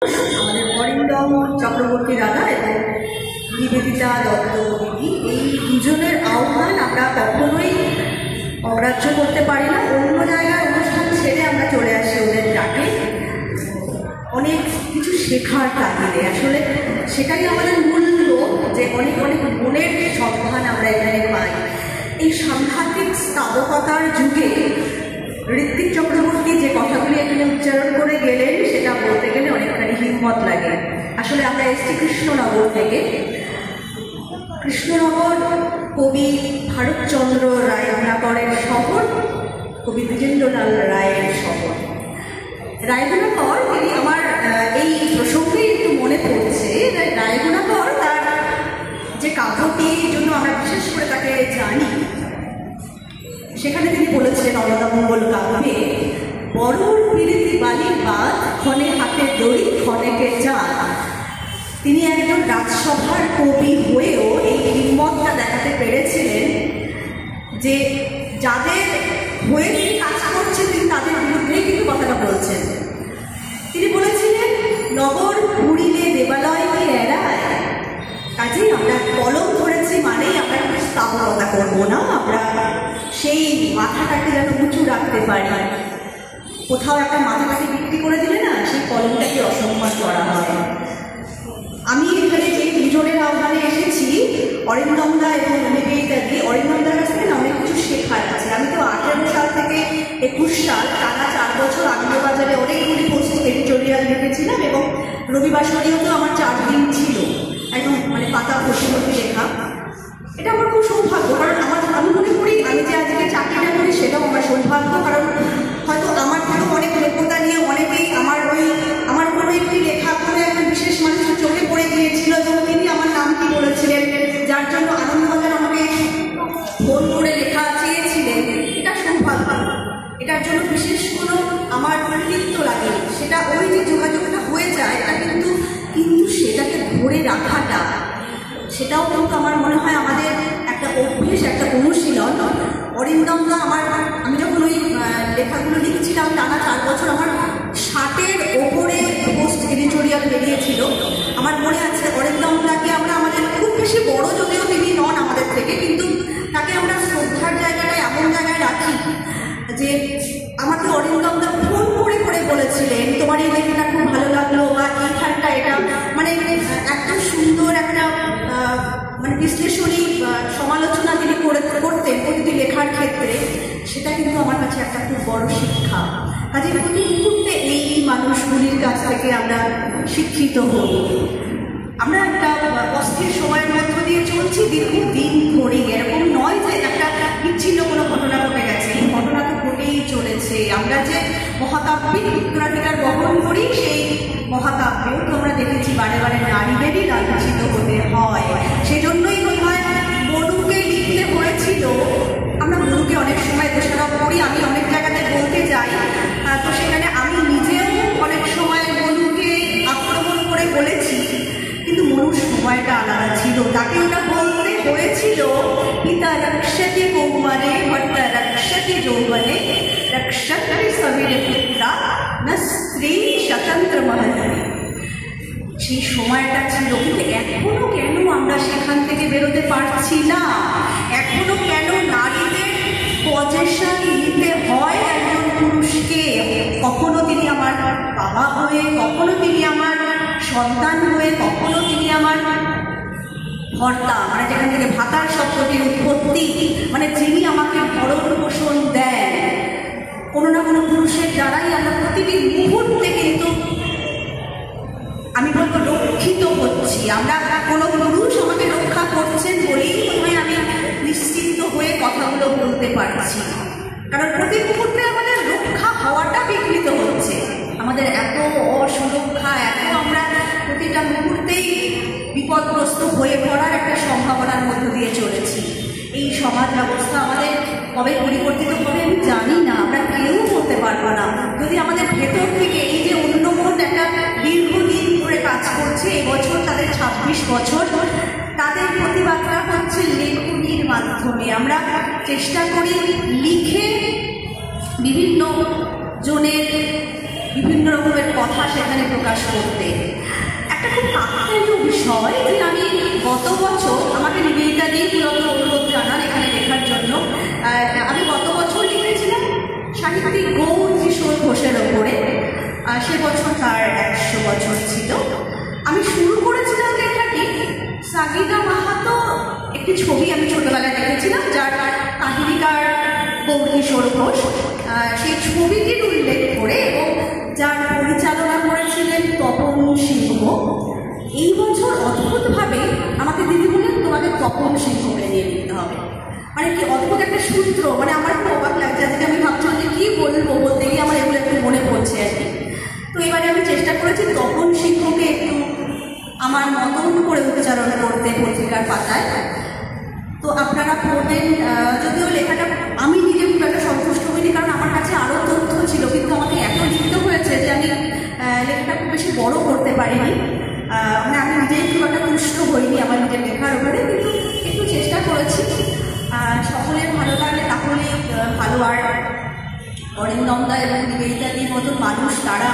আমাদের অরিন্দম চক্রবর্তী দাদা এবং নিবেদিতা দত্ত দিদি, এই দুজনের আহ্বান আমরা কখনোই অগ্রাহ্য করতে পারি না। অন্য জায়গায় অনুষ্ঠান ছেড়ে আমরা চলে আসি ওদের ডাকে, অনেক কিছু শেখার তাগিদে। আসলে সেটাই আমাদের মূল লোক, যে অনেক অনেক মনের সন্ধান আমরা এখানে পাই। এই সাংঘাতিক স্থাবকতার যুগে ঋত্বিক চক্রবর্তী যে কথাগুলি এখানে উচ্চারণ করে গেলেন, সেটা বলতে গেলে অনেকখানি হিম্মত লাগে। আসলে আমরা এসছি কৃষ্ণনগর থেকে। কৃষ্ণনগর কবি ভারতচন্দ্র রায় গুণাকরের শহর, কবি দ্বিজেন্দ্রলাল রায়ের শহর। রায়গুণাকর তিনি, আমার এই প্রসঙ্গে একটু মনে পড়ছে, রায়গুণাকর তার যে কাব্যটির জন্য আমরা বিশেষ করে তাকে জানি, সেখানে তিনি বলেছিলেন অলদামঙ্গল কাব্যে, বড়র পিড়িতি বালির বাদ, ক্ষণে হাতে দড়ি ক্ষণেকে চাঁদ। তিনি একজন রাজসভার কবি হয়েও এই হিম্মতটা দেখাতে পেরেছিলেন যে যাদের হয়ে তিনি কাজ করছেন তিনি তাদের বিরুদ্ধেই কিন্তু কথাটা বলছেন। তিনি বলেছিলেন, নগর পুরিলে দেবালয়কে এড়ায়। কাজেই আমরা কলম ধরেছি মানেই আমরা একটু স্থাবকতা করবো না, আমরা সেই মাথাটাকে যেন উঁচু রাখতে পারি। কোথাও একটা মাথাটাকে বিক্রি করে দিলে না, সেই কলমটাকে অসম্মান করা হয়। আমি এখানে যে দুজনের আহ্বানে এসেছি, অরিন্দমদা এবং নিবেদিতা দি, অরিন্দমদার কাছ থেকে না অনেক কিছু শেখার আছে। আমি তো 18 সাল থেকে 21 সাল টানা 4 বছর আনন্দবাজারে অনেকগুলি পোস্ট এডিটোরিয়াল লিখেছিলাম এবং রবিবাসরীয় তো আমার 4 দিন ছিল, একদম মানে পাতা বসে বসে লেখা। এটা আমার খুব সৌভাগ্য, কারণ আমি মনে করি আমি যে আজকে চাকরিটা করি সেটাও আমার সৌভাগ্য। কারণ হয়তো আমার থেকেও অনেক যোগ্যতা নিয়ে অনেকেই আমার কোনো একটি লেখা করে একটা বিশেষ মানুষের চোখে পড়ে গিয়েছিল এবং তিনি আমার নামটি বলেছিলেন, যার জন্য আনন্দবাজার আমাকে ফোন করে লেখা চেয়েছিলেন। এটা সৌভাগ্য, এটার জন্য বিশেষ কোনো আমার কৃতিত্ব লাগে। সেটা ওই যে যোগাযোগটা হয়ে যায়, এটা কিন্তু সেটাকে ধরে রাখাটা, সেটাও কিন্তু আমার মনে হয় আমাদের একটা অভ্যেস, একটা অনুশীলন। অরিন্দমদা আমি যখন ওই লেখাগুলো লিখছিলাম টানা 4 বছর, আমার 60-এর ওপরে পোস্ট এডিটোরিয়াল বেরিয়েছিল। আমার মনে আছে অরিন্দমদাকে আমরা আমাদের খুব বেশি বড়, যদিও তিনি নন আমাদের থেকে, কিন্তু তাকে আমরা শ্রদ্ধার জায়গাটায় এমন জায়গায় রাখি যে আমাকে অরিন্দমদা ফোন করে করে বলেছিলেন, তোমার এই লেখাটা খুব ভালো লাগলো, বা এইখানটা এটা মানে একদম সুন্দর একটা মানে বিশ্লেষণী সমালোচনা তিনি করতেন প্রতিটি লেখার ক্ষেত্রে। সেটা কিন্তু আমার কাছে একটা খুব বড় শিক্ষা। কাজে প্রতি মুহূর্তে এই মানুষগুলির কাছ থেকে আমরা শিক্ষিত হই। আমরা একটা অস্থির সময়ের মধ্য দিয়ে চলছি দীর্ঘদিন ধরে। এরকম নয় যে একটা বিচ্ছিন্ন কোনো ঘটনা ঘটে গেছে, এই ঘটনা তো ঘটেই চলেছে। আমরা যে মহাকাব্যিক উত্তরাধিকার বহন করি, সেই মহাকাব্যেও তো আমরা দেখেছি বারে বারে নারীদেরই লাঞ্ছিত হতে হয়। সেজন্যই বোধ হয় মনুকে লিখতে হয়েছিল। আমরা মনুকে অনেক সময় দোষারোপ করি, আমি অনেক জায়গাতে বলতে যাই, তো সেখানে আমি নিজেও অনেক সময় মনুকে আক্রমণ করে বলেছি, কিন্তু মনুর সময়টা আলাদা ছিল। তাকে ওটা বলতে হয়েছিল, পিতা রক্ষতি কৌমারে ভট্টা রক্ষতি যৌবনে রক্ষতি সবিরে পুত্রা না স্ত্রী স্বতন্ত্র মহারানী। সেই সময়টা ছিল, কিন্তু এখনো কেন আমরা সেখান থেকে বেরোতে পারছি না? এখনো কেন নারীদের পজেশন নিতে হয় একজন পুরুষকে? কখনো তিনি আমার বাবা হয়ে, কখনো তিনি আমার সন্তান হয়ে, কখনো তিনি আমার ভর্তা, মানে যেখান থেকে ভাতার শব্দটির উৎপত্তি, মানে যিনি আমাকে ভরণ পোষণ দেন। কোনো না কোনো পুরুষের দ্বারাই আমরা প্রতিটি মুহূর্তে কিন্তু আমি বলবো রক্ষিত হচ্ছি। আমরা কোনো পুরুষ আমাকে রক্ষা করছেন বলেই মনে আমি নিশ্চিন্ত হয়ে কথাগুলো বলতে পারছি। কারণ প্রতি মুহূর্তে আমাদের রক্ষা হওয়াটা বিঘ্নিত হচ্ছে। আমাদের এত অসুরক্ষা, এত আমরা প্রতিটা মুহূর্তেই বিপদগ্রস্ত হয়ে পড়ার একটা সম্ভাবনার মধ্য দিয়ে চলেছি। এই সমাজ ব্যবস্থা আমাদের কবে পরিবর্তিত হবে আমি জানি না, আমরা কেউ করতে পারবো না যদি আমাদের ভেতর থেকে এই যে অন্যমন একটা দীর্ঘদিন ধরে কাজ করছে, এবছর তাদের 26 বছর, তাদের প্রতিবাদটা হচ্ছে লেখনীর মাধ্যমে। আমরা চেষ্টা করি লিখে বিভিন্ন জনের বিভিন্ন রকমের কথা সেখানে প্রকাশ করতে। একটা খুব কাকতালীয় বিষয় যে আমি গত বছর, আমাকে নিবেদিতা দিয়ে মূলত অনুরোধ জানান এখানে লেখার জন্য, আমি গত বছর লিখেছিলাম সাহিত্যিক গৌর কিশোর ঘোষের ওপরে। সে বছর তার 100 বছর ছিল। আমি শুরু করেছিলাম লেখাটি সাগিদা মাহাতো একটি ছবি আমি ছোটবেলায় দেখেছিলাম, যার কাহিনীকার গৌর কিশোর ঘোষ, সেই ছবিটির উল্লেখ করে এবং যার পরিচালনা করেছিলেন তপন সিংহ। এই বছর অদ্ভুতভাবে আমাকে দিদি বললেন তোমাকে তপন সিংহকে নিয়ে নিতে হবে। মানে কি অদ্ভুত একটা সূত্র, মানে আমার খুব অবাক লাগছে। আজকে আমি ভাবছিলাম যে কী বলবো, বলতে গিয়ে আমার এগুলো একটু মনে পড়ছে আর কি। তো এবারে আমি চেষ্টা করেছি তপন সিংহকে একটু আমার মতন করে উচ্চারণ করতে পত্রিকার পাতায়। তো আপনারা পড়বেন। যদিও লেখাটা আমি নিজে খুব একটা সন্তুষ্ট হইনি, কারণ আমার কাছে আরও তথ্য ছিল, কিন্তু আমাকে এত লিখতে হয়েছে যে আমি লেখাটা খুব বেশি বড় করতে পারিনি। মানে আমি নিজেই খুব একটা তুষ্ট হইনি আমার নিজের লেখার উপরে, কিন্তু একটু চেষ্টা করেছি। সকলের ভালো লাগলে তাহলেই ভালো। আর অরিন্দমদা এবং নিবেদিতাদির মতন মানুষ তারা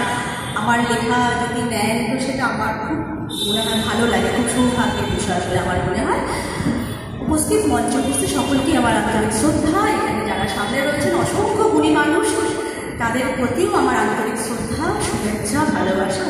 আমার লেখা যদি নেন, তো সেটা আমার খুব মনে হয় ভালো লাগে, খুব সৌভাগ্যের বিষয় বলে আমার মনে হয়। উপস্থিত মঞ্চ উপস্থিত সকলকেই আমার আন্তরিক শ্রদ্ধা। এখানে যারা সামনে রয়েছেন অসংখ্য গুণী মানুষ, তাদের প্রতিও আমার আন্তরিক শ্রদ্ধা, শুভেচ্ছা, ভালোবাসা।